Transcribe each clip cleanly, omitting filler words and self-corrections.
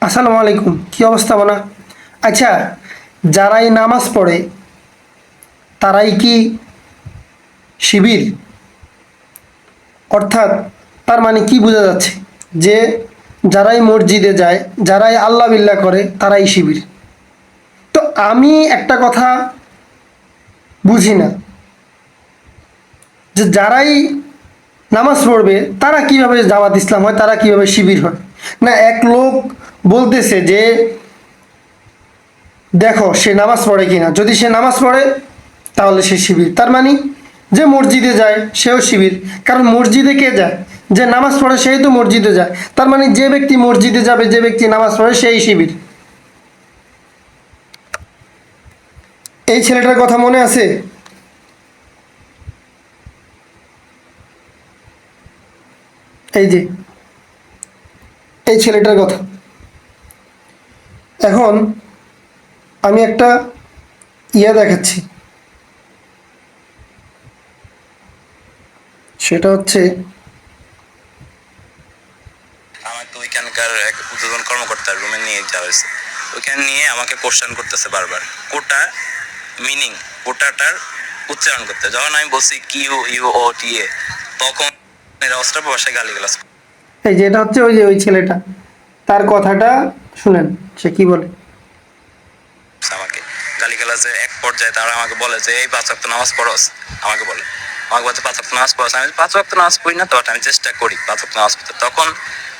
আসসালামু আলাইকুম, কি অবস্থা বলা? আচ্ছা, যারাই নামাজ পড়ে তারাই কি শিবির? অর্থাৎ তার মানে কি বোঝা যাচ্ছে? যে যারাই মসজিদে যায়, যারাই আল্লাহ বিল্লাহ করে তারাই শিবির। তো আমি একটা কথা বুঝি না, যে যারাই নামাজ পড়বে তারা কিভাবে জামাত ইসলাম হয়, তারা কিভাবে শিবির হয়? না, এক লোক বলতেছে যে দেখো সে নামাজ পড়ে কিনা, যদি সে নামাজ পড়ে তাহলে সে শিবির। তার মানে যে মসজিদে যায় সেও শিবির, কারণ মসজিদে কে যায়? যে নামাজ পড়ে সেই তো মসজিদে যায়। তার মানে যে ব্যক্তি মসজিদে যাবে, যে ব্যক্তি নামাজ পড়ে সেই শিবির। এই ছেলেটার কথা মনে আছে? এই যে এই ছেলেটার কথা। এখন আমি একটা দেখাচ্ছি, সেটা হচ্ছে আমাকে ওইখানকার এক উদ্বোধন কর্মকর্তার রুমে নিয়ে যাওয়া হয়েছে। ওইখানে নিয়ে আমাকে কোশ্চেন করতেছে বারবার, কোটা মিনিং, কোটাটার উচ্চারণ করতে। যখন আমি বলছি কিউ ইউ ও টি এ, তখন এরা অস্ত্র ভাষায় গালিগালাজ এই যে এটা হচ্ছে ওই ছেলেটা, তার কথাটা শুনেন সে কি বলে। করছে আমাকে। গালিগালাজের এক পর্যায়ে তারা আমাকে বলে যে এই 5 ওয়াক্ত নামাজ পড়স। আমাকে বলে 5 ওয়াক্ত নামাজ পড়স। আমি 5 ওয়াক্ত নামাজ পড়ি না, তো আমি চেষ্টা করি 5 ওয়াক্ত নামাজ পড়তে। তখন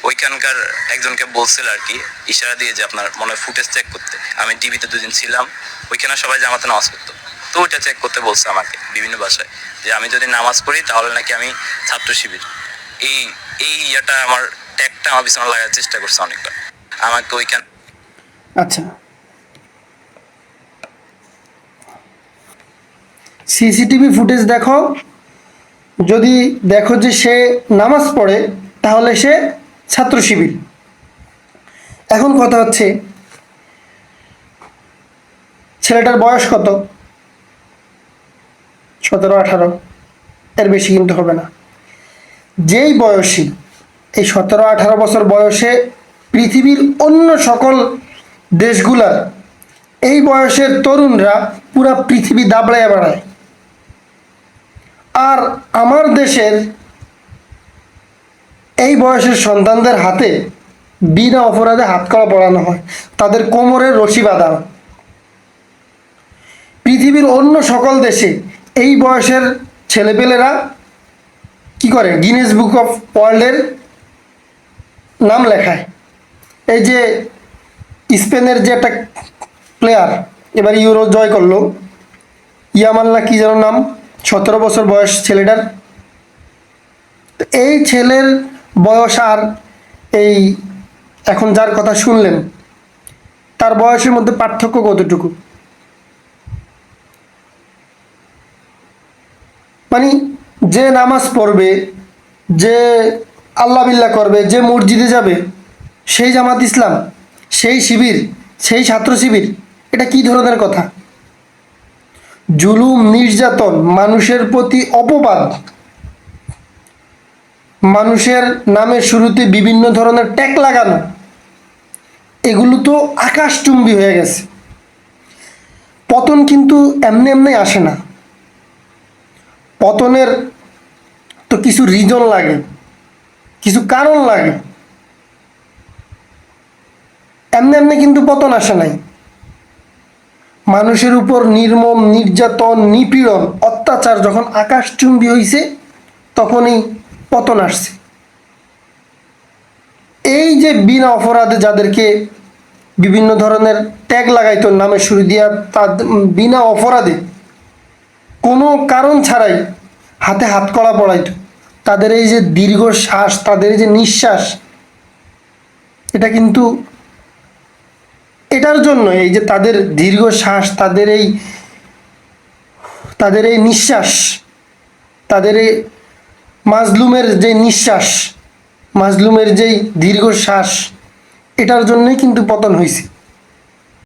ওইখানকার একজনকে বলছিল আর কি, ইশারা দিয়ে যে আপনার মনে ফুটেজ চেক করতে। আমি টিভিতে 2 দিন ছিলাম, ওইখানে সবাই জামাতে নামাজ পড়তো, তো ওইটা চেক করতে বলছে আমাকে বিভিন্ন ভাষায়, যে আমি যদি নামাজ পড়ি তাহলে নাকি আমি ছাত্র শিবির। এই এই ইয়েটা আমার ট্যাগটা আমার পিছনে লাগার চেষ্টা করছে অনেকবার আমাকে ওইখানে। আচ্ছা, সিসিটিভি ফুটেজ দেখো, যদি দেখো যে সে নামাজ পড়ে তাহলে সে ছাত্র শিবির। এখন কথা হচ্ছে ছেলেটার বয়স কত? 17-18, এর বেশি কিন্তু হবে না। যেই বয়সী, এই 17-18 বছর বয়সে পৃথিবীর অন্য সকল দেশগুলার এই বয়সের তরুণরা পুরা পৃথিবী দাবড়ায় বেড়ায়, আর আমার দেশের এই বয়সের সন্তানদের হাতে বিনা অপরাধে হাতকড়া পরানো হয়, তাদের কোমরের রশি বাঁধা হয়। পৃথিবীর অন্য সকল দেশে এই বয়সের ছেলেপেলেরা কি করে? গিনেস বুক অফ ওয়ার্ল্ডের নাম লেখায়। এই যে স্পেনের যে একটা প্লেয়ার এবার ইউরো জয় করলো, ইয়ামাল না কি যেন নাম, 17 বছর বয়স ছেলেটার। তো এই ছেলের বয়স আর এই এখন যার কথা শুনলেন তার বয়সের মধ্যে পার্থক্য কতটুকু? মানে যে নামাজ পড়বে, যে আল্লাহ বিল্লাহ করবে, যে মসজিদে যাবে সেই জামাত ইসলাম, সেই শিবির, সেই ছাত্র শিবির। এটা কি ধরনের কথা? জুলুম, নির্যাতন, মানুষের প্রতি অপবাদ, মানুষের নামের শুরুতে বিভিন্ন ধরনের ট্যাগ লাগানো, এগুলো তো আকাশচুম্বী হয়ে গেছে। পতন কিন্তু এমনি এমনি আসে না, পতনের তো কিছু রিজন লাগে, কিছু কারণ লাগে। এমনি এমনি কিন্তু পতন আসে নাই। মানুষের উপর নির্মম নির্যাতন, নিপীড়ন, অত্যাচার যখন আকাশচুম্বী হয়েছে তখনই পতন আসছে। এই যে বিনা অপরাধে যাদেরকে বিভিন্ন ধরনের ট্যাগ লাগাইতো নামে শুরু দিয়া, তাদের বিনা অপরাধে কোনো কারণ ছাড়াই হাতে হাতকড়া পড়াইতো, তাদের এই যে দীর্ঘ শ্বাস, তাদের এই যে নিঃশ্বাস, এটা কিন্তু এটার জন্য, এই যে তাদের দীর্ঘ শ্বাস, তাদের এই নিঃশ্বাস, তাদের এই মাজলুমের যে নিঃশ্বাস, মাজলুমের যেই দীর্ঘ শ্বাস, এটার জন্যই কিন্তু পতন হয়েছে।